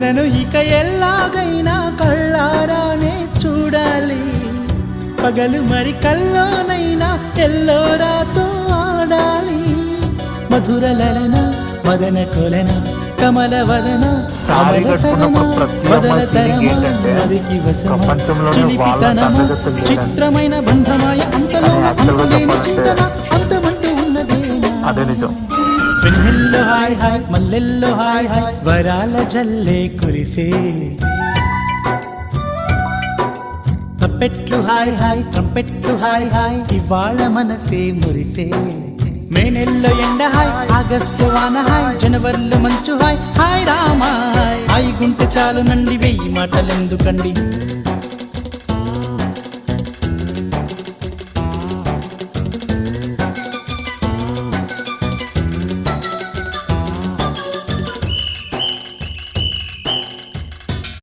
నన్ను ఇక ఎల్లాగైనా కళ్ళారానే చూడాలి, పగలు మరి కల్లోనైనా ఎల్లోరాతో ఆడాలి. మధుర లలన మదన కొలన కమల వదన అమల సదన వదల తరమా మదికి వసమా చిలిపితనమా చిత్రమైన బంధమాయ అంతలో అంతులేని చింతన అంతమంటూ ఉన్నదేనా. వెన్నెల్లో హాయ్ హాయ్ మల్లెల్లో హాయ్ హాయ్ వరాల జల్లే కురిసే, ట్రంపెట్లు హాయ్ హాయ్ ట్రంపెట్లు హాయ్ హాయ్ ఇవాళ మనసే మురిసే. మే నెలలో ఎండ హాయ్ ఆగస్టు వాన హాయ్ జనవరిలో మంచు హాయ్ హాయ్ రామా హాయ్. హాయ్ గుంటె చాలు నండి 1000 మాటలెందుకండి,